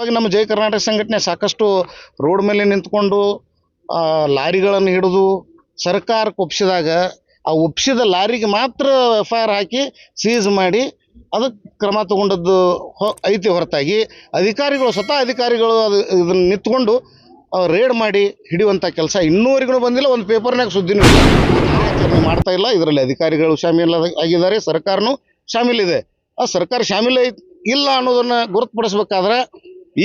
ಇವಾಗ ನಮ್ಮ ಜಯ ಕರ್ನಾಟಕ ಸಂಘಟನೆ ಸಾಕಷ್ಟು ರೋಡ್ ಮೇಲೆ ನಿಂತ್ಕೊಂಡು ಲಾರಿಗಳನ್ನು ಹಿಡಿದು ಸರ್ಕಾರಕ್ಕೆ ಒಪ್ಪಿಸಿದಾಗ ಆ ಒಪ್ಪಿಸಿದ ಲಾರಿಗೆ ಮಾತ್ರ FIR ಹಾಕಿ ಸೀಸ್ ಮಾಡಿ ಅದಕ್ಕೆ ಕ್ರಮ ತಗೊಂಡದ್ದು ಐತಿ ಹೊರತಾಗಿ ಅಧಿಕಾರಿಗಳು ಸ್ವತಃ ಅಧಿಕಾರಿಗಳು ಇದನ್ನು ನಿಂತ್ಕೊಂಡು ರೇಡ್ ಮಾಡಿ ಹಿಡಿಯುವಂಥ ಕೆಲಸ ಇನ್ನೂವರೆಗೂ ಬಂದಿಲ್ಲ. ಒಂದು ಪೇಪರ್ನಾಗ ಸುದ್ದಿನೂ ಇಲ್ಲ, ಕಾರ್ಯಾಚರಣೆ ಮಾಡ್ತಾ ಇಲ್ಲ. ಇದರಲ್ಲಿ ಅಧಿಕಾರಿಗಳು ಶಾಮೀಲ್ ಆಗಿದ್ದಾರೆ, ಸರ್ಕಾರನೂ ಶಾಮೀಲಿದೆ. ಆ ಸರ್ಕಾರ ಶಾಮೀಲ್ ಇಲ್ಲ ಅನ್ನೋದನ್ನು ಗುರುತುಪಡಿಸ್ಬೇಕಾದ್ರೆ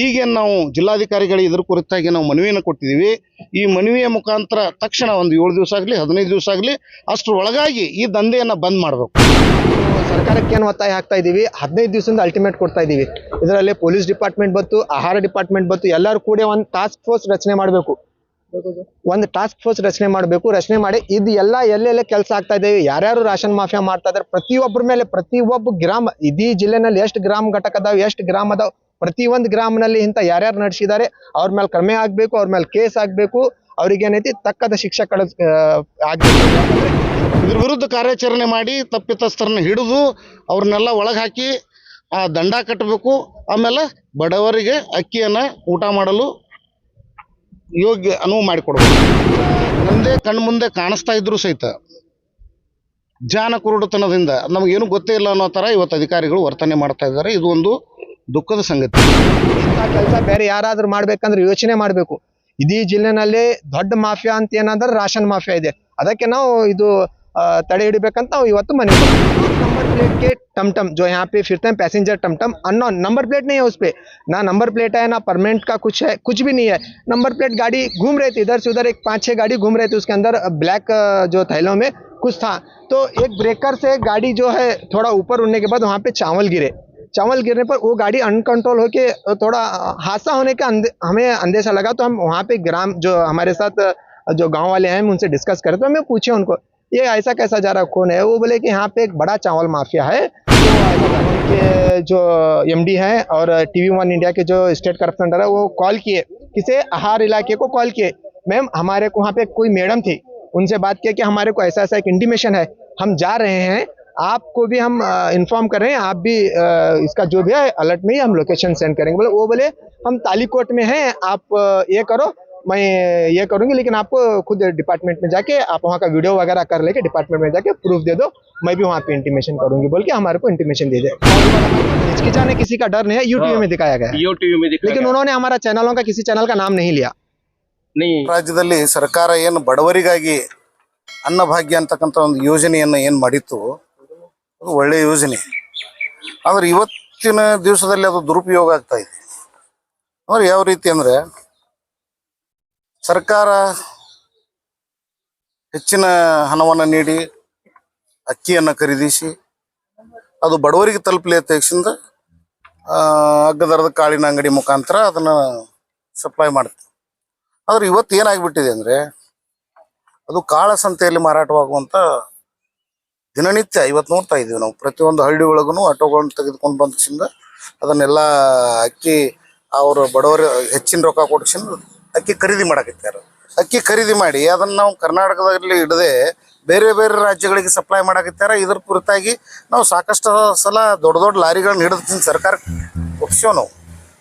ಈಗೇನು ನಾವು ಜಿಲ್ಲಾಧಿಕಾರಿಗಳಿಗೆ ಇದ್ರ ಕುರಿತಾಗಿ ನಾವು ಮನವಿಯನ್ನು ಕೊಟ್ಟಿದ್ದೀವಿ. ಈ ಮನವಿಯ ಮುಖಾಂತರ ತಕ್ಷಣ ಒಂದು 7 ದಿವಸ ಆಗಲಿ 15 ದಿವಸ ಆಗಲಿ ಅಷ್ಟರೊಳಗಾಗಿ ಈ ದಂಧೆಯನ್ನು ಬಂದ್ ಮಾಡಬೇಕು. ಸರ್ಕಾರಕ್ಕೆ ಏನು ಒತ್ತಾಯ ಹಾಕ್ತಾ ಇದ್ದೀವಿ, 15 ದಿವಸದಿಂದ ಅಲ್ಟಿಮೇಟ್ ಕೊಡ್ತಾ ಇದ್ದೀವಿ. ಇದರಲ್ಲಿ ಪೊಲೀಸ್ ಡಿಪಾರ್ಟ್ಮೆಂಟ್ ಬಂತು, ಆಹಾರ ಡಿಪಾರ್ಟ್ಮೆಂಟ್ ಬಂತು, ಎಲ್ಲರೂ ಕೂಡ ಒಂದು ಟಾಸ್ಕ್ ಫೋರ್ಸ್ ರಚನೆ ಮಾಡಬೇಕು. ರಚನೆ ಮಾಡಿ ಇದು ಎಲ್ಲ ಎಲ್ಲೆಲ್ಲ ಕೆಲಸ ಆಗ್ತಾ ಇದೆ, ಯಾರ್ಯಾರು ರಾಷನ್ ಮಾಫಿಯಾ ಮಾಡ್ತಾ ಇದಾರೆ, ಪ್ರತಿಯೊಬ್ಬರ ಮೇಲೆ ಪ್ರತಿಯೊಬ್ಬ ಗ್ರಾಮ, ಇಡೀ ಜಿಲ್ಲೆನಲ್ಲಿ ಎಷ್ಟು ಗ್ರಾಮ ಘಟಕ ಅದಾವೆ, ಎಷ್ಟು ಗ್ರಾಮ ಅದಾವೆ, ಪ್ರತಿಯೊಂದು ಗ್ರಾಮನಲ್ಲಿ ಇಂಥ ಯಾರ್ಯಾರು ನಡೆಸಿದ್ದಾರೆ ಅವ್ರ ಮೇಲೆ ಕ್ರಮ ಆಗಬೇಕು, ಅವ್ರ ಮೇಲೆ ಕೇಸ್ ಆಗಬೇಕು, ಅವ್ರಿಗೆ ಏನೈತಿ ತಕ್ಕದ ಶಿಕ್ಷೆ ಆಗಬೇಕು. ಇದ್ರ ವಿರುದ್ಧ ಕಾರ್ಯಾಚರಣೆ ಮಾಡಿ ತಪ್ಪಿತಸ್ಥರನ್ನ ಹಿಡಿದು ಅವ್ರನ್ನೆಲ್ಲ ಒಳಗೆ ಹಾಕಿ ಆ ದಂಡ ಕಟ್ಟಬೇಕು. ಆಮೇಲೆ ಬಡವರಿಗೆ ಅಕ್ಕಿಯನ್ನು ಊಟ ಮಾಡಲು ಯೋಗ್ಯ ಅನುವು ಮಾಡಿಕೊಡ್ಬೇಕು. ನಮ್ಮದೇ ಕಣ್ಣು ಮುಂದೆ ಕಾಣಿಸ್ತಾ ಇದ್ರು ಸಹಿತ ಜಾನ ಕುರುಡುತನದಿಂದ ನಮಗೇನು ಗೊತ್ತೇ ಇಲ್ಲ ಅನ್ನೋ ಥರ ಇವತ್ತು ಅಧಿಕಾರಿಗಳು ವರ್ತನೆ ಮಾಡ್ತಾ ಇದ್ದಾರೆ. ಇದು ಒಂದು ದುಃಖದ ಸಂಗತಿ. ಇಂಥ ಕೆಲಸ ಬೇರೆ ಯಾರಾದ್ರೂ ಮಾಡ್ಬೇಕಂದ್ರೆ ಯೋಚನೆ ಮಾಡಬೇಕು. ಇಡೀ ಜಿಲ್ಲೆನಲ್ಲಿ ದೊಡ್ಡ ಮಾಫಿಯಾ ಅಂತ ಏನಂದ್ರೆ ರಾಷನ್ ಮಾಫಿಯಾ ಇದೆ. ಅದಕ್ಕೆ ನಾವು ಇದು तड़े हिड़बेकंत इवत्तु मने नंबर प्लेट के टमटम जो यहाँ पे फिरते हैं पैसेंजर टमटम अननोन नंबर प्लेट नहीं है उस पे, ना नंबर प्लेट है ना परमानेंट का कुछ है, कुछ भी नहीं है। नंबर प्लेट गाड़ी घूम रही थी इधर से उधर, एक 5-6 गाड़ी घूम रहे थे, उसके अंदर ब्लैक जो थैलों में कुछ था। तो एक ब्रेकर से गाड़ी जो है थोड़ा ऊपर उड़ने के बाद वहाँ पे चावल गिरने पर वो गाड़ी अनकंट्रोल होके थोड़ा हादसा होने का हमें अंदेशा लगा। तो हम वहाँ पे ग्राम जो हमारे साथ जो गाँव वाले हैं उनसे डिस्कस करें, तो हमें पूछे उनको ये ऐसा कैसा जा रहा कौन है। वो बोले कि यहाँ पे एक बड़ा चावल माफिया है। तो ऐसा के जो MD है और TV1 इंडिया के जो स्टेट करप्शन है वो कॉल किए, किसे आहार इलाके को कॉल किए, मैम हमारे को वहाँ पे कोई मैडम थी, उनसे बात किया कि हमारे को ऐसा ऐसा एक इंटीमेशन है, हम जा रहे हैं, आपको भी हम इन्फॉर्म कर रहे हैं, आप भी इसका जो भी है अलर्ट में ही हम लोकेशन सेंड करेंगे। बोले वो बोले हम तालीकोट में हैं, आप ये करो, मैं ये करूंगी, लेकिन आपको खुद डिपार्टमेंट में जाके आप वहाँ का वीडियो वगैरह कर लेके डिपार्टमेंट में जाके प्रूफ दे दो, मैं भी वहाँ पे इंटीमेशन करूंगी, बोल के हमारे को इंटीमेशन दे दे। हिचकिचाने किसी का डर नहीं है, यूट्यूब में दिखाया गया है, लेकिन उन्होंने हमारा चैनलों का किसी चैनल का नाम नहीं लिया। ರಾಜ್ಯದಲ್ಲಿ ಸರ್ಕಾರ ಏನು ಬಡವರಿಗಾಗಿ ಅನ್ನಭಾಗ್ಯ ಅಂತಕ್ಕಂಥ ಒಂದು ಯೋಜನೆಯನ್ನು ಏನು ಮಾಡಿತ್ತು, ಅದು ಒಳ್ಳೆಯ ಯೋಜನೆ. ಆದರೆ ಇವತ್ತಿನ ದಿವಸದಲ್ಲಿ ಅದು ದುರುಪಯೋಗ ಆಗ್ತಾ ಇದೆ. ಅಂದ್ರೆ ಯಾವ ರೀತಿ ಅಂದರೆ ಸರ್ಕಾರ ಹೆಚ್ಚಿನ ಹಣವನ್ನು ನೀಡಿ ಅಕ್ಕಿಯನ್ನು ಖರೀದಿಸಿ ಅದು ಬಡವರಿಗೆ ತಲುಪಲಿ ಅಪೇಕ್ಷೆಯಿಂದ ಅಗ್ಗದರದ ಕಾಳಿನ ಅಂಗಡಿ ಮುಖಾಂತರ ಅದನ್ನು ಸಪ್ಲೈ ಮಾಡುತ್ತೆ. ಆದರೆ ಇವತ್ತು ಏನಾಗಿಬಿಟ್ಟಿದೆ ಅಂದರೆ ಅದು ಕಾಳಸಂತೆಯಲ್ಲಿ ಮಾರಾಟವಾಗುವಂಥ ದಿನನಿತ್ಯ ಇವತ್ತು ನೋಡ್ತಾ ಇದ್ದೀವಿ ನಾವು. ಪ್ರತಿಯೊಂದು ಹಳ್ಳಿ ಒಳಗೂ ಆಟೋಗಳನ್ನು ತೆಗೆದುಕೊಂಡು ಬಂದಿಂದ ಅದನ್ನೆಲ್ಲ ಅಕ್ಕಿ ಅವರು ಬಡವರು ಹೆಚ್ಚಿನ ರೊಕ್ಕ ಕೊಡ್ಸಿಂದು ಅಕ್ಕಿ ಖರೀದಿ ಮಾಡಕತ್ತಾರೆ. ಅಕ್ಕಿ ಖರೀದಿ ಮಾಡಿ ಅದನ್ನು ನಾವು ಕರ್ನಾಟಕದಲ್ಲಿ ಹಿಡದೆ ಬೇರೆ ಬೇರೆ ರಾಜ್ಯಗಳಿಗೆ ಸಪ್ಲೈ ಮಾಡಕತ್ತಾರೆ. ಇದ್ರ ಕುರಿತಾಗಿ ನಾವು ಸಾಕಷ್ಟು ಸಲ ದೊಡ್ಡ ದೊಡ್ಡ ಲಾರಿಗಳನ್ನ ಹಿಡಿದು ಸರ್ಕಾರಕ್ಕೆ ಒಪ್ಪಿಸೋ, ನಾವು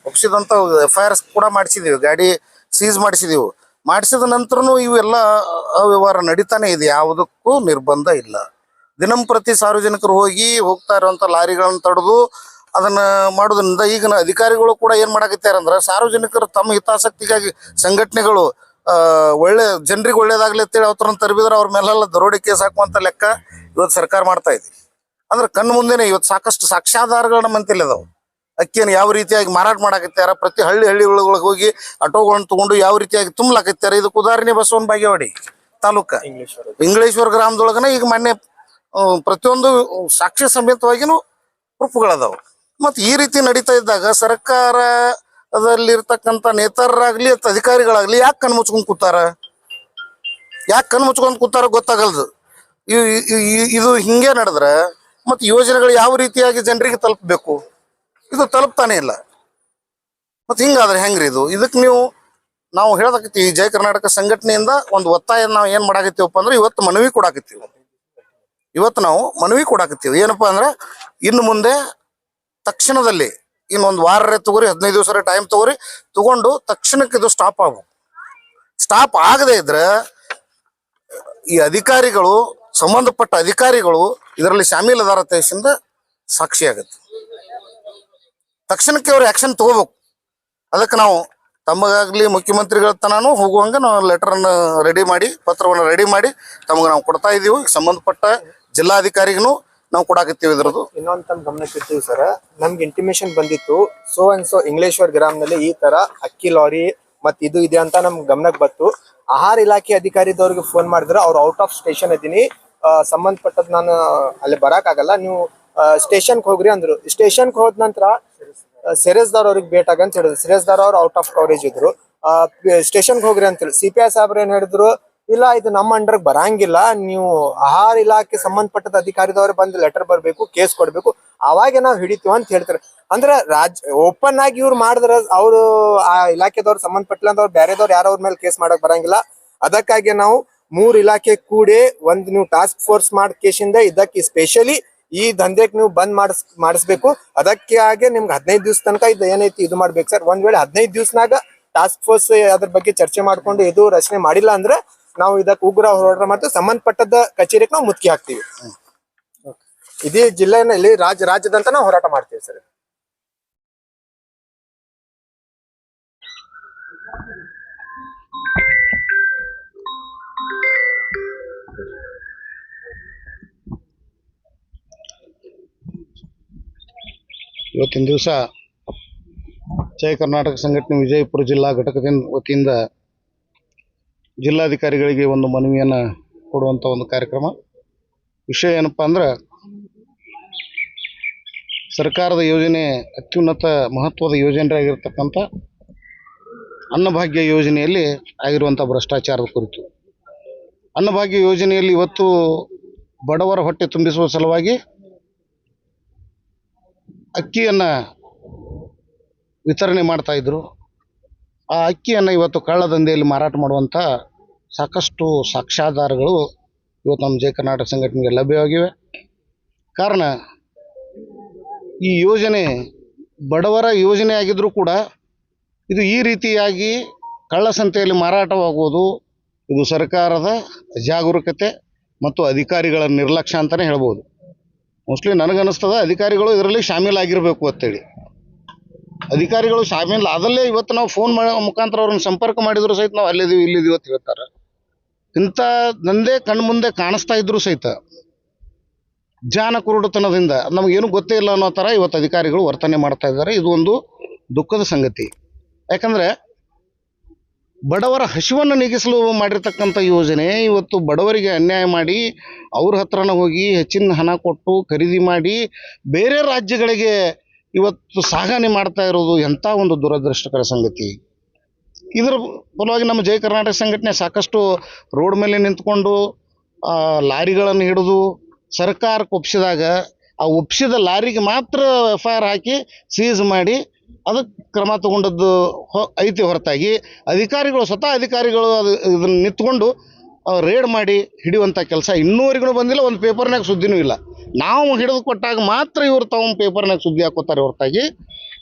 ಒಪ್ಪಿಸಿದಂಥ FIRs ಕೂಡ ಮಾಡಿಸಿದ್ದೀವಿ, ಗಾಡಿ ಸೀಸ್ ಮಾಡಿಸಿದ ನಂತರನೂ ಇವೆಲ್ಲ ಅವ್ಯವಹಾರ ನಡೀತಾನೆ ಇದೆ, ಯಾವುದಕ್ಕೂ ನಿರ್ಬಂಧ ಇಲ್ಲ. ದಿನಂಪ್ರತಿ ಸಾರ್ವಜನಿಕರು ಹೋಗ್ತಾ ಇರುವಂಥ ಲಾರಿಗಳನ್ನು ತಡೆದು ಅದನ್ನು ಮಾಡೋದ್ರಿಂದ ಈಗಿನ ಅಧಿಕಾರಿಗಳು ಕೂಡ ಏನು ಮಾಡಕತ್ತಾರೆ ಅಂದ್ರೆ ಸಾರ್ವಜನಿಕರು ತಮ್ಮ ಹಿತಾಸಕ್ತಿಗಾಗಿ ಸಂಘಟನೆಗಳು ಒಳ್ಳೆ ಜನರಿಗೆ ಒಳ್ಳೇದಾಗ್ಲಿ ಅಂತೇಳಿ ಅವ್ರನ್ನ ತರಬಿದ್ರೆ ಅವ್ರ ಮೇಲೆಲ್ಲ ದರೋಡೆ ಕೇಸ್ ಹಾಕುವಂಥ ಲೆಕ್ಕ ಇವತ್ತು ಸರ್ಕಾರ ಮಾಡ್ತಾ ಇದೆ. ಅಂದ್ರೆ ಕಣ್ಣು ಮುಂದೆನೆ ಇವತ್ತು ಸಾಕಷ್ಟು ಸಾಕ್ಷ್ಯಾಧಾರಗಳು ನಮ್ಮ ಮಂತಿಲ್ಲ ಅದಾವೆ. ಅಕ್ಕಿಯನ್ನು ಯಾವ ರೀತಿಯಾಗಿ ಮಾರಾಟ ಮಾಡಕತ್ತಾರೆ, ಪ್ರತಿ ಹಳ್ಳಿಗಳಿಗೆ ಹೋಗಿ ಆಟೋಗಳನ್ನು ತಗೊಂಡು ಯಾವ ರೀತಿಯಾಗಿ ತುಂಬಲಾಕತ್ತಾರೆ. ಇದಕ್ಕೆ ಉದಾಹರಣೆ ಬಸವನ ಬಾಗೇವಾಡಿ ತಾಲೂಕ ಇಂಗ್ಲೇಶ್ವರ ಗ್ರಾಮದೊಳಗನ ಈಗ ಮೊನ್ನೆ ಪ್ರತಿಯೊಂದು ಸಾಕ್ಷ್ಯ ಸಮೇತವಾಗಿನೂ ಪ್ರೂಫ್ಗಳದಾವೆ. ಮತ್ತು ಈ ರೀತಿ ನಡೀತಾ ಇದ್ದಾಗ ಸರ್ಕಾರದಲ್ಲಿರ್ತಕ್ಕಂಥ ನೇತಾರರಾಗ್ಲಿ ಅಥವಾ ಅಧಿಕಾರಿಗಳಾಗ್ಲಿ ಯಾಕೆ ಕಣ್ಣು ಮುಚ್ಕೊಂಡು ಕೂತಾರ ಗೊತ್ತಾಗಲ್ದು. ಇದು ಹಿಂಗೆ ನಡೆದ್ರೆ ಮತ್ತು ಯೋಜನೆಗಳು ಯಾವ ರೀತಿಯಾಗಿ ಜನರಿಗೆ ತಲುಪಬೇಕು, ಇದು ತಲುಪ್ತಾನೆ ಇಲ್ಲ. ಮತ್ತು ಹಿಂಗಾದ್ರೆ ಹೆಂಗ್ರಿ ಇದು? ಇದಕ್ಕೆ ನಾವು ಹೇಳಕತ್ತೀವಿ, ಜಯ ಕರ್ನಾಟಕ ಸಂಘಟನೆಯಿಂದ ಒಂದು ಒತ್ತಾಯ ನಾವು ಏನು ಮಾಡಾಕತ್ತೀವಪ್ಪ ಅಂದ್ರೆ ಇವತ್ತು ನಾವು ಮನವಿ ಕೊಡಾಕತ್ತೀವಿ. ಏನಪ್ಪಾ ಅಂದ್ರೆ ಇನ್ನು ಮುಂದೆ ತಕ್ಷಣದಲ್ಲಿ ಇನ್ನೊಂದು ವಾರ ತಗೋರಿ 15 ದಿವಸ ಟೈಮ್ ತಗೊಂಡು ತಕ್ಷಣಕ್ಕೆ ಇದು ಸ್ಟಾಪ್ ಆಗ್ಬೇಕು. ಸ್ಟಾಪ್ ಆಗದೆ ಇದ್ರೆ ಈ ಅಧಿಕಾರಿಗಳು, ಸಂಬಂಧಪಟ್ಟ ಅಧಿಕಾರಿಗಳು ಇದರಲ್ಲಿ ಶಾಮೀಲ್ ಅದಾರ ದೇಶದಿಂದ ಸಾಕ್ಷಿ ಆಗುತ್ತೆ. ತಕ್ಷಣಕ್ಕೆ ಅವ್ರು ಆಕ್ಷನ್ ತಗೋಬೇಕು. ಅದಕ್ಕೆ ನಾವು ತಮಗಾಗ್ಲಿ ಮುಖ್ಯಮಂತ್ರಿಗಳ ತನೂ ಹೋಗುವಂಗ ನಾವು ಲೆಟರ್ನ ರೆಡಿ ಮಾಡಿ, ಪತ್ರವನ್ನು ರೆಡಿ ಮಾಡಿ ತಮಗೆ ನಾವು ಕೊಡ್ತಾ ಇದೀವಿ. ಸಂಬಂಧಪಟ್ಟ ಜಿಲ್ಲಾಧಿಕಾರಿಗೂ ನಾವು ಕೊಡಾಕತ್ತೀವಿ. ಇದ್ರದ್ದು ಇನ್ನೊಂದು ತಮ್ಮ ಗಮನಕ್ಕೆ ಇರ್ತೀವಿ ಸರ್, ನಮ್ಗೆ ಇಂಟಿಮೇಶನ್ ಬಂದಿತ್ತು ಸೋ ಅಂಡ್ ಸೋ ಇಂಗ್ಲೇಶ್ವರ್ ಗ್ರಾಮದಲ್ಲಿ ಈ ತರ ಅಕ್ಕಿ ಲಾರಿ ಮತ್ ಇದು ಇದೆ ಅಂತ ನಮ್ಗೆ ಗಮನಕ್ಕೆ ಬಂತು. ಆಹಾರ ಇಲಾಖೆ ಅಧಿಕಾರಿದವ್ರಿಗೆ ಫೋನ್ ಮಾಡಿದ್ರೆ ಅವ್ರು ಔಟ್ ಆಫ್ ಸ್ಟೇಷನ್ ಇದೀನಿ, ಸಂಬಂಧಪಟ್ಟದ್ ನಾನು ಅಲ್ಲಿ ಬರಕ್ ಆಗಲ್ಲ, ನೀವು ಸ್ಟೇಷನ್ಗೆ ಹೋಗ್ರಿ ಅಂದ್ರು. ಸ್ಟೇಷನ್ಗೆ ಹೋದ ನಂತರ ಸಿರಸ್ದಾರ್ ಅವ್ರಿಗೆ ಭೇಟಿ ಆಗಂತ ಹೇಳಿದ್ರು. ಸಿರಸ್ದಾರ್ ಅವ್ರು ಔಟ್ ಆಫ್ ಕವರೇಜ್ ಇದ್ರು. ಸ್ಟೇಷನ್ಗೆ ಹೋಗ್ರಿ ಅಂತೇಳಿ CPI ಸಾಹೇಬ್ರು ಏನ್ ಹೇಳಿದ್ರು, ಇಲ್ಲ ಇದು ನಮ್ಮ ಅಂಡರ್ ಬರಂಗಿಲ್ಲ, ನೀವು ಆಹಾರ ಇಲಾಖೆ ಸಂಬಂಧಪಟ್ಟದ ಅಧಿಕಾರಿದವ್ರು ಬಂದು ಲೆಟರ್ ಬರ್ಬೇಕು, ಕೇಸ್ ಕೊಡ್ಬೇಕು, ಅವಾಗೆ ನಾವು ಹಿಡಿತೀವಿ ಅಂತ ಹೇಳ್ತಾರೆ. ಅಂದ್ರೆ ಓಪನ್ ಆಗಿ ಇವ್ರು ಮಾಡಿದ್ರ ಅವ್ರು ಆ ಇಲಾಖೆದವ್ರು ಸಂಬಂಧಪಟ್ಟಿಲ್ಲ ಅಂದ್ರೆ ಬೇರೆದವ್ರು ಯಾರವ್ರ ಮೇಲೆ ಕೇಸ್ ಮಾಡಕ್ ಬರಂಗಿಲ್ಲ. ಅದಕ್ಕಾಗಿ ನಾವು 3 ಇಲಾಖೆ ಕೂಡಿ ಒಂದು ನೀವು ಟಾಸ್ಕ್ ಫೋರ್ಸ್ ಮಾಡಿ ಕೇಸಿಂದ ಇದಕ್ಕೆ ಸ್ಪೆಷಲಿ ಈ ದಂಧೆಗೆ ನೀವು ಬಂದ್ ಮಾಡಿಸ್ಬೇಕು. ಅದಕ್ಕೆ ಹಾಗೆ ನಿಮ್ಗೆ 15 ದಿವಸ ತನಕ ಇದು ಏನೈತಿ ಇದು ಮಾಡ್ಬೇಕು ಸರ್. ಒಂದ್ ವೇಳೆ 15 ದಿವಸನಾಗ ಟಾಸ್ಕ್ ಫೋರ್ಸ್ ಅದ್ರ ಬಗ್ಗೆ ಚರ್ಚೆ ಮಾಡ್ಕೊಂಡು ಇದು ರಚನೆ ಮಾಡಿಲ್ಲ ಅಂದ್ರೆ ನಾವು ಇದಕ್ಕೆ ಉಗ್ರ ಹೋರಾಟ ಮಾಡ್ತೀವಿ. ಸಂಬಂಧಪಟ್ಟದ ಕಚೇರಿಗೆ ನಾವು ಮುತ್ತಿಗೆ ಹಾಕ್ತಿವಿ. ಇಡೀ ಜಿಲ್ಲೆನಲ್ಲಿ ರಾಜ್ಯದಂತ ನಾವು ಹೋರಾಟ ಮಾಡ್ತೀವಿ ಸರ್. ಇವತ್ತಿನ ದಿವಸ ಜಯ ಕರ್ನಾಟಕ ಸಂಘಟನೆ ವಿಜಯಪುರ ಜಿಲ್ಲಾ ಘಟಕದಿಂದ ವತಿಯಿಂದ ಜಿಲ್ಲಾಧಿಕಾರಿಗಳಿಗೆ ಒಂದು ಮನವಿಯನ್ನು ಕೊಡುವಂಥ ಒಂದು ಕಾರ್ಯಕ್ರಮ. ವಿಷಯ ಏನಪ್ಪ ಅಂದ್ರೆ, ಸರ್ಕಾರದ ಯೋಜನೆ ಅತ್ಯುನ್ನತ ಮಹತ್ವದ ಯೋಜನೆಯಾಗಿರ್ತಕ್ಕಂಥ ಅನ್ನಭಾಗ್ಯ ಯೋಜನೆಯಲ್ಲಿ ಆಗಿರುವಂಥ ಭ್ರಷ್ಟಾಚಾರದ ಕುರಿತು. ಅನ್ನಭಾಗ್ಯ ಯೋಜನೆಯಲ್ಲಿ ಇವತ್ತು ಬಡವರ ಹೊಟ್ಟೆ ತುಂಬಿಸುವ ಸಲುವಾಗಿ ಅಕ್ಕಿಯನ್ನು ವಿತರಣೆ ಮಾಡ್ತಾಯಿದ್ರು. ಆ ಅಕ್ಕಿಯನ್ನು ಇವತ್ತು ಕಳ್ಳದಂಧೆಯಲ್ಲಿ ಮಾರಾಟ ಮಾಡುವಂಥ ಸಾಕಷ್ಟು ಸಾಕ್ಷ್ಯಾಧಾರಗಳು ಇವತ್ತು ನಮ್ಮ ಜಯ ಕರ್ನಾಟಕ ಸಂಘಟನೆಗೆ ಲಭ್ಯವಾಗಿವೆ. ಕಾರಣ, ಈ ಯೋಜನೆ ಬಡವರ ಯೋಜನೆ ಆಗಿದ್ದರೂ ಕೂಡ ಇದು ಈ ರೀತಿಯಾಗಿ ಕಳ್ಳಸಂತೆಯಲ್ಲಿ ಮಾರಾಟವಾಗುವುದು ಇದು ಸರ್ಕಾರದ ಅಜಾಗರೂಕತೆ ಮತ್ತು ಅಧಿಕಾರಿಗಳ ನಿರ್ಲಕ್ಷ್ಯ ಅಂತಲೇ ಹೇಳ್ಬೋದು. ಮೋಸ್ಟ್ಲಿ ನನಗನ್ನಿಸ್ತದ ಅಧಿಕಾರಿಗಳು ಇದರಲ್ಲಿ ಶಾಮೀಲಾಗಿರಬೇಕು ಅಂತೇಳಿ. ಅಧಿಕಾರಿಗಳು ಶಾಮೀಲ್ ಅದಲ್ಲೇ ಇವತ್ತು ನಾವು ಫೋನ್ ಮುಖಾಂತರ ಅವ್ರನ್ನ ಸಂಪರ್ಕ ಮಾಡಿದ್ರು ಸಹಿತ ನಾವು ಅಲ್ಲಿದ್ದೀವಿ ಇಲ್ಲಿದ್ದೀವಿ ಅಂತ ಹೇಳ್ತಾರೆ. ಇಂಥ ದಂಧೆ ಕಣ್ಮುಂದೆ ಕಾಣಿಸ್ತಾ ಇದ್ರು ಸಹಿತ ಜಾನ ಕುರುಡುತನದಿಂದ ನಮಗೇನು ಗೊತ್ತೇ ಇಲ್ಲ ಅನ್ನೋ ಥರ ಇವತ್ತು ಅಧಿಕಾರಿಗಳು ವರ್ತನೆ ಮಾಡ್ತಾ ಇದ್ದಾರೆ. ಇದು ಒಂದು ದುಃಖದ ಸಂಗತಿ. ಯಾಕಂದರೆ ಬಡವರ ಹಸಿವನ್ನು ನೀಗಿಸಲು ಮಾಡಿರ್ತಕ್ಕಂಥ ಯೋಜನೆ ಇವತ್ತು ಬಡವರಿಗೆ ಅನ್ಯಾಯ ಮಾಡಿ ಅವ್ರ ಹತ್ರನ ಹೋಗಿ ಹೆಚ್ಚಿನ ಹಣ ಕೊಟ್ಟು ಖರೀದಿ ಮಾಡಿ ಬೇರೆ ರಾಜ್ಯಗಳಿಗೆ ಇವತ್ತು ಸಾಗಣೆ ಮಾಡ್ತಾ ಇರೋದು ಎಂಥ ಒಂದು ದುರದೃಷ್ಟಕರ ಸಂಗತಿ. ಇದರ ಫಲವಾಗಿ ನಮ್ಮ ಜಯ ಕರ್ನಾಟಕ ಸಂಘಟನೆ ಸಾಕಷ್ಟು ರೋಡ್ ಮೇಲೆ ನಿಂತ್ಕೊಂಡು ಲಾರಿಗಳನ್ನು ಹಿಡಿದು ಸರ್ಕಾರಕ್ಕೆ ಒಪ್ಪಿಸಿದಾಗ ಆ ಒಪ್ಪಿಸಿದ ಲಾರಿಗೆ ಮಾತ್ರ FIR ಹಾಕಿ ಸೀಸ್ ಮಾಡಿ ಅದಕ್ಕೆ ಕ್ರಮ ತಗೊಂಡದ್ದು ಐತಿ ಹೊರತಾಗಿ ಸ್ವತಃ ಅಧಿಕಾರಿಗಳು ಇದನ್ನು ನಿಂತ್ಕೊಂಡು ರೇಡ್ ಮಾಡಿ ಹಿಡಿಯುವಂಥ ಕೆಲಸ ಇನ್ನೂವರೆಗೂ ಬಂದಿಲ್ಲ. ಒಂದು ಪೇಪರ್ನಾಗ ಸುದ್ದಿನೂ ಇಲ್ಲ. ನಾವು ಹಿಡಿದು ಕೊಟ್ಟಾಗ ಮಾತ್ರ ಇವರು ತಾವು ಪೇಪರ್ನಾಗ ಸುದ್ದಿ ಹಾಕೋತಾರೆ ಹೊರತಾಗಿ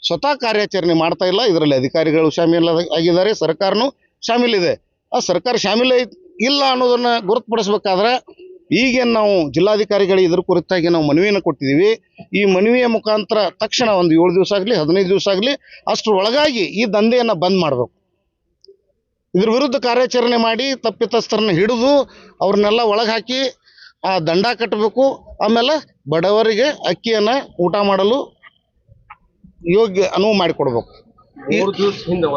ಸ್ವತಃ ಕಾರ್ಯಾಚರಣೆ ಮಾಡ್ತಾ ಇಲ್ಲ. ಇದರಲ್ಲಿ ಅಧಿಕಾರಿಗಳು ಶಾಮೀಲ್ ಆಗಿದ್ದಾರೆ, ಸರ್ಕಾರನೂ ಶಾಮೀಲಿದೆ. ಆ ಸರ್ಕಾರ ಶಾಮೀಲ್ ಇಲ್ಲ ಅನ್ನೋದನ್ನು ಗುರುತುಪಡಿಸ್ಬೇಕಾದ್ರೆ ಈಗೇನು ನಾವು ಜಿಲ್ಲಾಧಿಕಾರಿಗಳಿಗೆ ಇದ್ರ ಕುರಿತಾಗಿ ನಾವು ಮನವಿಯನ್ನು ಕೊಟ್ಟಿದ್ದೀವಿ. ಈ ಮನವಿಯ ಮುಖಾಂತರ ತಕ್ಷಣ ಒಂದು 7 ದಿವಸ ಆಗಲಿ 15 ದಿವಸ ಆಗಲಿ ಅಷ್ಟರೊಳಗಾಗಿ ಈ ದಂಧೆಯನ್ನು ಬಂದ್ ಮಾಡಬೇಕು. ಇದ್ರ ವಿರುದ್ಧ ಕಾರ್ಯಾಚರಣೆ ಮಾಡಿ ತಪ್ಪಿತಸ್ಥರನ್ನ ಹಿಡಿದು ಅವ್ರನ್ನೆಲ್ಲ ಒಳಗೆ ಹಾಕಿ ಆ ದಂಡ ಕಟ್ಟಬೇಕು. ಆಮೇಲೆ ಬಡವರಿಗೆ ಅಕ್ಕಿಯನ್ನು ಊಟ ಮಾಡಲು ಯೋಗ್ಯ ಅನುವು ಮಾಡಿಕೊಡ್ಬೇಕು. 3 ದಿವಸ ಹಿಂದೆ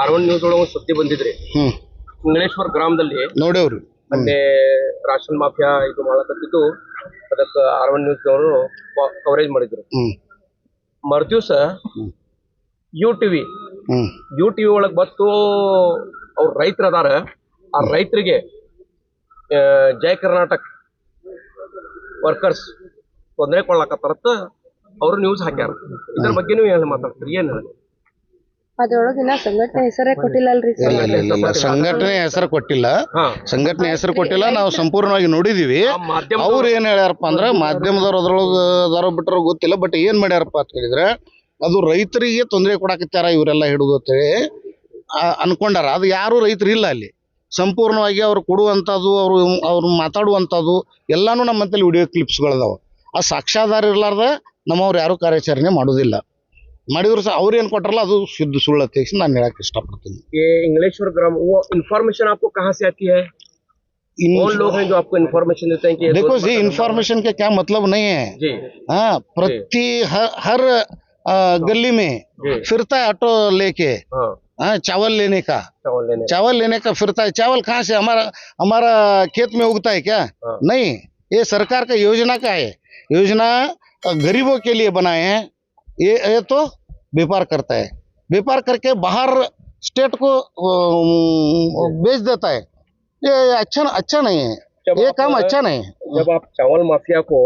R1 ನ್ಯೂಸ್ ಒಳಗೆ ಒಂದು ಸುದ್ದಿ ಬಂದಿದ್ರಿ. ಇಂಗ್ಲೇಶ್ವರ್ ಗ್ರಾಮದಲ್ಲಿ ನೋಡೇವ್ರಿ ಮೊನ್ನೆ ರಾಷನ್ ಮಾಫಿಯಾ ಇದು ಮಾಡಕತ್ತಿದ್ದು, ಅದಕ್ಕೆ R1 ನ್ಯೂಸ್ ಅವರು ಕವರೇಜ್ ಮಾಡಿದ್ರು. ಮರುದಿವ್ಸ UTV ಒಳಗೆ ಬತ್ತು ಅವ್ರ ರೈತರ ಅದಾರ, ಆ ರೈತರಿಗೆ ಜಯ ಕರ್ನಾಟಕ ವರ್ಕರ್ಸ್ ತೊಂದರೆ ಕೊಡ್ಲಾಕತ್ತಾರತ್ತ ಅವರು ನ್ಯೂಸ್ ಹಾಕ್ಯಾರ. ಇದ್ರ ಬಗ್ಗೆ ನೀವು ಏನು ಮಾತಾಡ್ತೀರಿ? ಏನು ಅದ್ರೊಳಗಿನ ಸಂಘಟನೆ ಹೆಸರೇ ಕೊಟ್ಟಿಲ್ಲಲ್ರಿ ಸರ್. ಸಂಘಟನೆ ಹೆಸರು ಕೊಟ್ಟಿಲ್ಲ. ನಾವು ಸಂಪೂರ್ಣವಾಗಿ ನೋಡಿದೀವಿ. ಅವ್ರು ಏನ್ ಹೇಳ್ಯಾರಪ್ಪ ಅಂದ್ರೆ, ಮಾಧ್ಯಮದವ್ರು ಅದ್ರೊಳಗೆ ಅದಾರ ಬಿಟ್ಟರು ಗೊತ್ತಿಲ್ಲ, ಬಟ್ ಏನ್ ಮಾಡ್ಯಾರಪ್ಪ ಅಂತ ಹೇಳಿದ್ರೆ ಅದು ರೈತರಿಗೆ ತೊಂದರೆ ಕೊಡಾಕತ್ತಾರ ಇವರೆಲ್ಲ ಹಿಡಿದು ಅಂತೇಳಿ ಅನ್ಕೊಂಡಾರ. ಅದು ಯಾರು ರೈತರು ಇಲ್ಲ ಅಲ್ಲಿ. ಸಂಪೂರ್ಣವಾಗಿ ಅವ್ರು ಕೊಡುವಂಥದ್ದು, ಅವ್ರು ಮಾತಾಡುವಂಥದ್ದು ಎಲ್ಲಾನು ನಮ್ಮ ಹಂತಲ್ಲಿ ವಿಡಿಯೋ ಕ್ಲಿಪ್ಸ್ಗಳದಾವ. ಆ ಸಾಕ್ಷ್ಯಾಧಾರ ಇರಲಾರ್ದ ನಮ್ಮವ್ರು ಯಾರು ಕಾರ್ಯಾಚರಣೆ ಮಾಡೋದಿಲ್ಲ. ಮಾಡಿದ್ರು ಸಹ ಅವ್ರು ಏನು ಕೊಟ್ರಲ್ಲ ಅದು ಶುದ್ಧ ಸುಳ್ಳು ಅಂತ ನಾನು ಹೇಳಕ್ ಇಷ್ಟಪಡ್ತೀನಿ. ये इंग्लेश्वर ग्राम वो इन्फॉर्मेशन आपको कहाँ से आती है? कौन लोग हैं जो आपको इन्फॉर्मेशन देते हैं कि ये देखो रोड जी, पर इन्फॉर्मेशन का क्या मतलब नहीं है। जी हाँ, प्रति हर गली में जी फिरता है ऑटो लेके, हाँ हाँ, चावल लेने का, चावल लेने का फिरता है। चावल कहाँ से? हमारा खेत में उगता है क्या? हाँ। नहीं, ये सरकार का योजना का है। योजना गरीबों के लिए बनाए हैं। ये तो व्यापार करता है, व्यापार करके बाहर स्टेट को बेच देता है। ये अच्छा नहीं है, ये काम अच्छा नहीं है। जब आप चावल माफिया को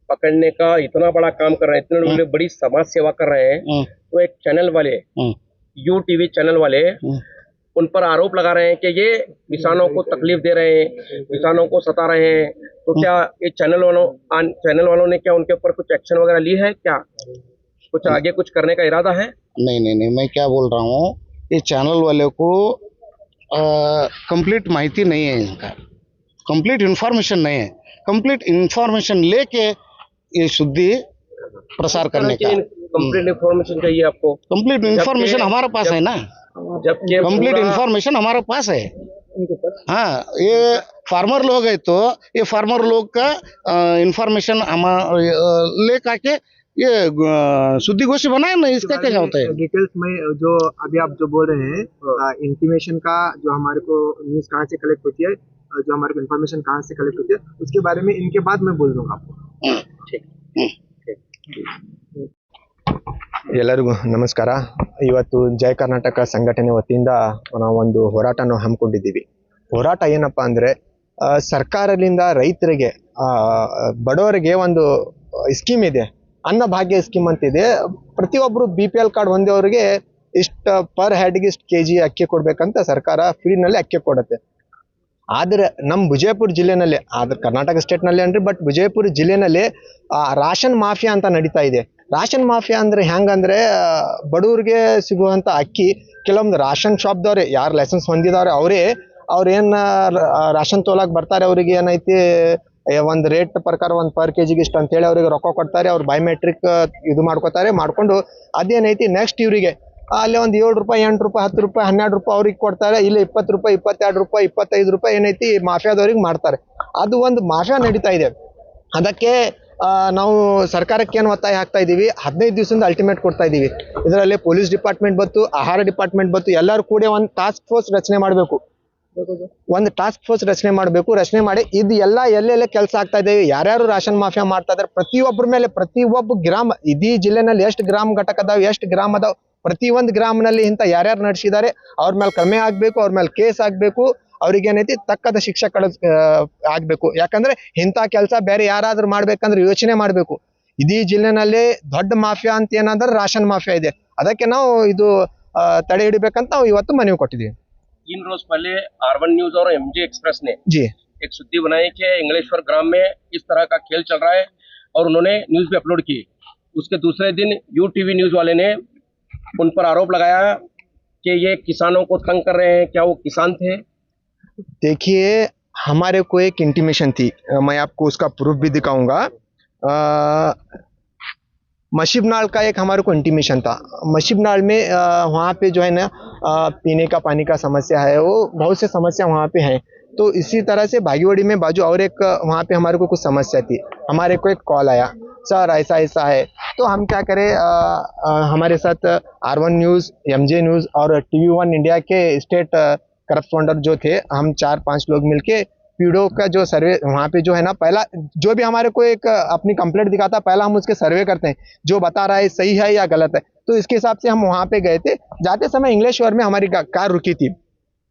पकड़ने का इतना बड़ा काम कर रहे हैं, इतने लोग बड़ी समाज सेवा कर रहे हैं, तो एक चैनल वाले यू टीवी चैनल वाले उन पर आरोप लगा रहे हैं कि ये किसानों को तकलीफ दे रहे हैं, किसानों को सता रहे हैं। तो क्या ये चैनल वालों ने क्या उनके ऊपर कुछ एक्शन वगैरह ली है? क्या कुछ आगे कुछ करने का इरादा है? नहीं, मैं क्या बोल रहा हूँ, ये चैनल वाले को कंप्लीट माहिती नहीं है, इनका कंप्लीट इन्फॉर्मेशन नहीं है। कंप्लीट इन्फॉर्मेशन लेके ये शुद्धि प्रसार करने का कंप्लीट इन्फॉर्मेशन चाहिए आपको। कंप्लीट इन्फॉर्मेशन हमारे पास है ना, जबकि कंप्लीट इन्फॉर्मेशन हमारे पास है। हाँ, ये फार्मर लोग है तो ये फार्मर लोग का इन्फॉर्मेशन ले करके ये शुद्धि घोषी बनाए ना, इसका क्या होता है? डिटेल्स में जो अभी आप जो बोल रहे हैं इंटीमेशन का, जो हमारे को न्यूज कहाँ से कलेक्ट होती है, जो हमारे को इन्फॉर्मेशन कहाँ से कलेक्ट होती है, उसके बारे में इनके बाद मैं बोल दूंगा आपको। ಎಲ್ಲರಿಗೂ ನಮಸ್ಕಾರ. ಇವತ್ತು ಜಯ ಕರ್ನಾಟಕ ಸಂಘಟನೆ ವತಿಯಿಂದ ನಾವೊಂದು ಹೋರಾಟನ ಹಮ್ಮಿಕೊಂಡಿದ್ದೀವಿ. ಹೋರಾಟ ಏನಪ್ಪಾ ಅಂದ್ರೆ ಸರ್ಕಾರದಿಂದ ರೈತರಿಗೆ ಬಡವರಿಗೆ ಒಂದು ಸ್ಕೀಮ್ ಇದೆ, ಅನ್ನಭಾಗ್ಯ ಸ್ಕೀಮ್ ಅಂತಿದೆ. ಪ್ರತಿಯೊಬ್ಬರು BPL ಕಾರ್ಡ್ ಹೊಂದಿದವರಿಗೆ ಇಷ್ಟು ಪರ್ ಹೆಡ್ಗೆ ಇಷ್ಟು KG ಅಕ್ಕಿ ಕೊಡ್ಬೇಕಂತ ಸರ್ಕಾರ ಫ್ರೀನಲ್ಲಿ ಅಕ್ಕಿ ಕೊಡುತ್ತೆ. ಆದ್ರೆ ನಮ್ಮ ವಿಜಯಪುರ ಜಿಲ್ಲೆನಲ್ಲಿ, ಆದ್ರೆ ಕರ್ನಾಟಕ ಸ್ಟೇಟ್ನಲ್ಲಿ ಅನ್ರಿ, ಬಟ್ ವಿಜಯಪುರ ಜಿಲ್ಲೆನಲ್ಲಿ ರಾಷನ್ ಮಾಫಿಯಾ ಅಂತ ನಡೀತಾ ಇದೆ. ರಾಷನ್ ಮಾಫಿಯಾ ಅಂದ್ರೆ ಹೆಂಗಂದ್ರೆ ಬಡವ್ರಿಗೆ ಸಿಗುವಂತ ಅಕ್ಕಿ ಕೆಲವೊಂದು ರಾಷನ್ ಶಾಪ್ದವ್ರೆ, ಯಾರು ಲೈಸೆನ್ಸ್ ಹೊಂದಿದವ್ರೆ ಅವ್ರೇನ್ ರಾಷನ್ ತೋಲಾಕ್ ಬರ್ತಾರೆ, ಅವ್ರಿಗೆ ಏನೈತಿ ಒಂದು ರೇಟ್ ಪ್ರಕಾರ ಒಂದು ಪರ್ KGಗೆ ಇಷ್ಟು ಅಂತೇಳಿ ಅವ್ರಿಗೆ ರೊಕ್ಕ ಕೊಡ್ತಾರೆ. ಅವ್ರು ಬಯೋಮೆಟ್ರಿಕ್ ಇದು ಮಾಡ್ಕೊಂಡು ಅದೇನೈತಿ ನೆಕ್ಸ್ಟ್ ಇವರಿಗೆ ಅಲ್ಲಿ ಒಂದು 7 ರೂಪಾಯಿ 8 ರೂಪಾಯಿ 10 ರೂಪಾಯಿ 12 ರೂಪಾಯಿ ಅವ್ರಿಗೆ ಕೊಡ್ತಾರೆ. ಇಲ್ಲಿ 20 ರೂಪಾಯಿ 22 ರೂಪಾಯಿ 25 ರೂಪಾಯಿ ಏನೈತಿ ಮಾಫಿಯಾದವ್ರಿಗೆ ಮಾಡ್ತಾರೆ. ಅದು ಒಂದು ಮಾಫಿಯಾ ನಡೀತಾ ಇದೆ. ಅದಕ್ಕೆ ನಾವು ಸರ್ಕಾರಕ್ಕೆ ಏನು ಒತ್ತಾಯ ಹಾಕ್ತಾ ಇದ್ದೀವಿ, 15 ದಿವಸದಿಂದ ಅಲ್ಟಿಮೇಟ್ ಕೊಡ್ತಾ ಇದ್ದೀವಿ. ಇದರಲ್ಲಿ ಪೊಲೀಸ್ ಡಿಪಾರ್ಟ್ಮೆಂಟ್ ಬತ್ತು, ಆಹಾರ ಡಿಪಾರ್ಟ್ಮೆಂಟ್ ಬತ್ತು, ಎಲ್ಲರೂ ಕೂಡ ಒಂದು ಟಾಸ್ಕ್ ಫೋರ್ಸ್ ರಚನೆ ಮಾಡಬೇಕು. ರಚನೆ ಮಾಡಿ ಇದು ಎಲ್ಲ ಎಲ್ಲೆಲ್ಲ ಕೆಲಸ ಆಗ್ತಾ ಇದೆ, ಯಾರ್ಯಾರು ರಾಷನ್ ಮಾಫಿಯಾ ಮಾಡ್ತಾ ಇದಾರೆ ಪ್ರತಿಯೊಬ್ಬರ ಮೇಲೆ, ಪ್ರತಿಯೊಬ್ಬ ಗ್ರಾಮ, ಇಡೀ ಜಿಲ್ಲೆನಲ್ಲಿ ಎಷ್ಟು ಗ್ರಾಮ ಘಟಕ ಅದಾವ, ಎಷ್ಟು ಗ್ರಾಮ ಅದಾವ, ಪ್ರತಿಯೊಂದು ಗ್ರಾಮನಲ್ಲಿ ಇಂಥ ಯಾರ್ಯಾರು ನಡೆಸಿದ್ದಾರೆ ಅವ್ರ ಮೇಲೆ ಕ್ರಮ ಆಗ್ಬೇಕು, ಅವ್ರ ಮೇಲೆ ಕೇಸ್ ಆಗ್ಬೇಕು, ಅವ್ರಿಗೇನೈತಿ ತಕ್ಕದ ಶಿಕ್ಷೆ ಆಗ್ಬೇಕು. ಯಾಕಂದ್ರೆ ಇಂಥ ಕೆಲಸ ಬೇರೆ ಯಾರಾದ್ರೂ ಮಾಡ್ಬೇಕಂದ್ರೆ ಯೋಚನೆ ಮಾಡ್ಬೇಕು. ಇಡೀ ಜಿಲ್ಲೆನಲ್ಲಿ ದೊಡ್ಡ ಮಾಫಿಯಾ ಅಂತ ಏನಂದ್ರೆ ರಾಷನ್ ಮಾಫಿಯಾ ಇದೆ. ಅದಕ್ಕೆ ನಾವು ಇದು ತಡೆ ಹಿಡಿಬೇಕಂತ ನಾವು ಇವತ್ತು ಮನವಿ ಕೊಟ್ಟಿದ್ದೀವಿ. 3 रोज पहले R1 न्यूज और MJ एक्सप्रेस ने जी एक शुद्धि बनाई कि इंग्लेश्वर ग्राम में इस तरह का खेल चल रहा है और उन्होंने न्यूज पे अपलोड की। उसके दूसरे दिन UTV न्यूज वाले ने उन पर आरोप लगाया कि ये किसानों को तंग कर रहे हैं। क्या वो किसान थे? देखिए, हमारे को एक इंटीमेशन थी, मैं आपको उसका प्रूफ भी दिखाऊंगा। मशीबनाल का एक हमारे को इंटीमेशन था। मशीबनाल में वहाँ पे जो है ना पीने का पानी का समस्या है, वो बहुत से समस्या वहाँ पे हैं। तो इसी तरह से भागीवाड़ी में बाजू और एक वहाँ पे हमारे को कुछ समस्या थी। हमारे को एक कॉल आया, सर ऐसा ऐसा है। तो हम क्या करें, हमारे साथ R1 न्यूज़, MJ न्यूज़ और TV1 इंडिया के स्टेट करस्पॉन्डर जो थे, हम 4-5 लोग मिलके पीड़ो का जो सर्वे वहाँ पे जो है ना, पहला जो भी हमारे को एक अपनी कंप्लेंट दिखाता, पहला हम उसके सर्वे करते हैं, जो बता रहा है सही है या गलत है। तो इसके हिसाब से हम वहाँ पे गए थे। जाते समय इंग्लेश्वर में हमारी कार रुकी थी।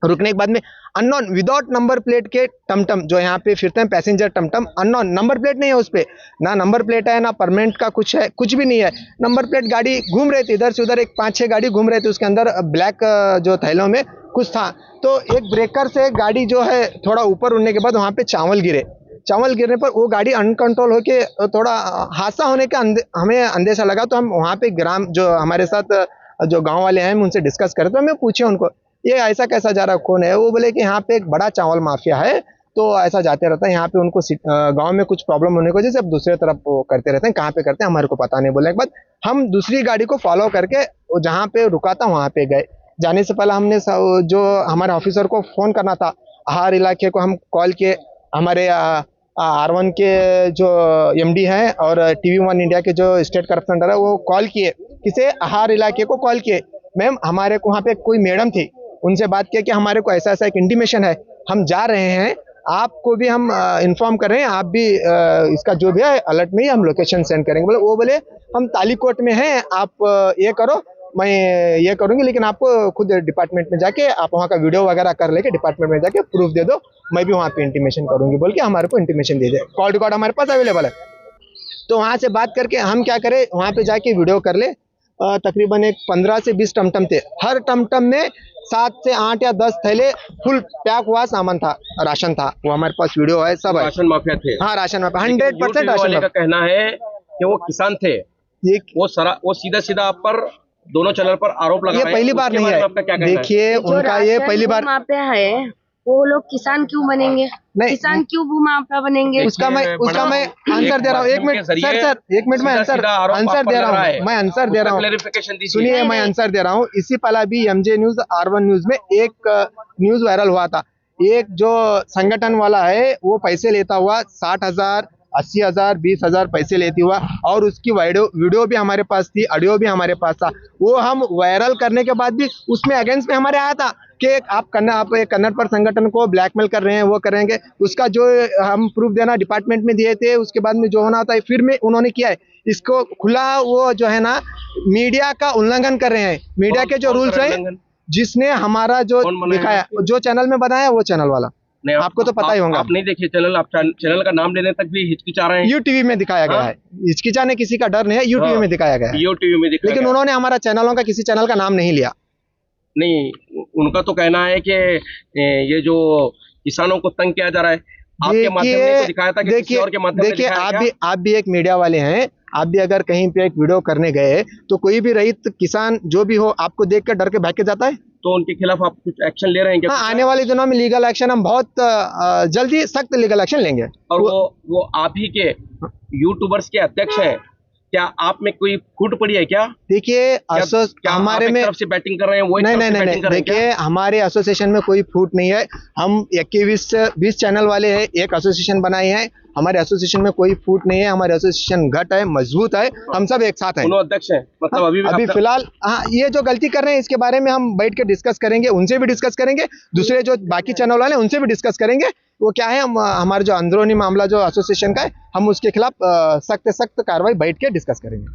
रुकने के बाद में अननोन विदाउट नंबर प्लेट के टमटम जो यहाँ पे फिरते हैं, पैसेंजर टमटम, अननोन, नंबर प्लेट नहीं है उस पे, ना नंबर प्लेट है ना परमानेंट का कुछ है, कुछ भी नहीं है। नंबर प्लेट गाड़ी घूम रही थी इधर से उधर, एक 5-6 गाड़ी घूम रहे थे, उसके अंदर ब्लैक जो थैलों में कुछ था। तो एक ब्रेकर से गाड़ी जो है थोड़ा ऊपर उड़ने के बाद वहाँ पे चावल गिरे। चावल गिरने पर वो गाड़ी अनकंट्रोल होके थोड़ा हादसा होने का हमें अंदेशा लगा, तो हम वहाँ पे ग्राम जो हमारे साथ जो गांव वाले हैं हम उनसे डिस्कस करें, तो हमें पूछे उनको ये ऐसा कैसा जा रहा है, कौन है। वो बोले कि यहाँ पे एक बड़ा चावल माफिया है, तो ऐसा जाते रहता है यहाँ पे, उनको गांव में कुछ प्रॉब्लम होने की वजह से अब दूसरे तरफ वो करते रहते हैं, कहाँ पे करते हैं हमारे को पता नहीं। बोलने के बाद हम दूसरी गाड़ी को फॉलो करके जहाँ पे रुका था वहाँ पे गए। जाने से पहले हमने जो हमारे ऑफिसर को फोन करना था, आहार इलाके को हम कॉल किए, हमारे R1 के जो MD हैं और TV1 इंडिया के जो स्टेट करप्शन है वो कॉल किए, किसे आहार इलाके को कॉल किए। मैम हमारे को वहाँ पे कोई मैडम थी, उनसे बात किया कि हमारे को ऐसा ऐसा एक इंटीमेशन है, हम जा रहे हैं, आपको भी हम इन्फॉर्म कर रहे हैं, आप भी इसका जो भी है अलर्ट में ही हम लोकेशन सेंड करेंगे। बोले वो बोले हम तालीकोट में हैं, आप ये करो, मैं ये करूंगी, लेकिन आपको खुद डिपार्टमेंट में जाके आप वहाँ का वीडियो वगैरह कर लेके डिपार्टमेंट में जाके प्रूफ दे दो, मैं भी वहाँ पे इंटीमेशन करूंगी बोल के हमारे को इंटीमेशन दे दे। कॉल रिकॉर्ड हमारे पास अवेलेबल है। तो वहाँ से बात करके हम क्या करें, वहाँ पे जाके वीडियो कर ले। तकरीबन एक 15 से 20 टमटम थे, हर टमटम में 7 से 8 या 10 थैले फुल पैक हुआ सामान था, राशन था, वो हमारे पास वीडियो है, सब है। राशन माफिया थे। हाँ राशन माफिया, लेकिन 100% YouTube राशन वाले का माफिया। कहना है कि वो किसान थे, वो सीधा सीधा आप पर दोनों चैनल पर आरोप लगा ये रहे हैं। पहली बार उसके नहीं बारे में है, आपका क्या कहना है? देखिए जो उनका ये राशन पहली बार भूमाफिया है वो लोग किसान क्यों बनेंगे? नहीं, किसान क्यों भूमाफिया बनेंगे? उसका मैं आंसर दे रहा हूँ। एक मिनट सर, एक मिनट में आंसर दे रहा हूँ, मैं आंसर दे रहा हूँ, क्लेरिफिकेशन दीजिए। सुनिए मैं आंसर दे रहा हूँ। इसी पहला भी MJ न्यूज R1 न्यूज में एक न्यूज वायरल हुआ था, एक जो संगठन वाला है वो पैसे लेता हुआ 60,000 80,000 20,000 पैसे लेती हुआ, और उसकी वीडियो भी हमारे पास थी, ऑडियो भी हमारे पास था। वो हम वायरल करने के बाद भी उसमें अगेंस्ट में हमारे आया था कि आप कन्नड़ पर संगठन को ब्लैकमेल कर रहे हैं, वो करेंगे। उसका जो हम प्रूफ देना डिपार्टमेंट में दिए थे, उसके बाद में जो होना होता है फिर में उन्होंने किया है। इसको खुला वो जो है ना मीडिया का उल्लंघन कर रहे हैं, मीडिया के जो रूल्स है, जिसने हमारा जो दिखाया, जो चैनल में बनाया वो चैनल वाला, आपको तो पता ही होगा। आप नहीं देखिए चैनल, आप चैनल का नाम लेने तक भी हिचकिचा रहे हैं। UTV में दिखाया गया है, हिचकिचाने किसी का डर नहीं है, UTV में दिखाया गया है, YouTube में दिखाया लेकिन गया। उन्होंने हमारा चैनलों का किसी चैनल का नाम नहीं लिया। नहीं, उनका तो कहना है कि ये जो किसानों को तंग किया जा रहा है, आपके माध्यम ने तो दिखाया था कि किसी और के माध्यम से देखिए दिखाया क्या? आप भी एक मीडिया वाले हैं, आप भी अगर कहीं पे एक वीडियो करने गए तो कोई भी रईत किसान जो भी हो आपको देख कर डर के भाग के जाता है। तो उनके खिलाफ आप कुछ एक्शन ले रहे हैं क्या? हाँ, आने वाले दिनों में लीगल एक्शन हम बहुत जल्दी सख्त लीगल एक्शन लेंगे। और वो आप ही के यूट्यूबर्स के अध्यक्ष हैं, क्या आप में कोई फूट पड़ी है क्या? देखिए हमारे आप एक में तरफ से बैटिंग कर रहे हैं, वो एक तरफ से बैटिंग कर रहे हैं क्या? देखिए हमारे एसोसिएशन में कोई फूट नहीं है, हम 21-20 चैनल वाले हैं, एक एसोसिएशन बनाए हैं, हमारे एसोसिएशन में कोई फूट नहीं है, हमारे एसोसिएशन घट है, मजबूत है, हम सब एक साथ हैं। दोनों अध्यक्ष हैं, मतलब अभी फिलहाल हाँ, ये जो गलती कर रहे हैं इसके बारे में हम बैठ के डिस्कस करेंगे, उनसे भी डिस्कस करेंगे, दूसरे जो बाकी चैनल वाले हैं उनसे भी डिस्कस करेंगे। वो क्या है, हमारे जो अंदरूनी मामला जो एसोसिएशन का है, हम उसके खिलाफ सख्त कार्रवाई बैठ के डिस्कस करेंगे।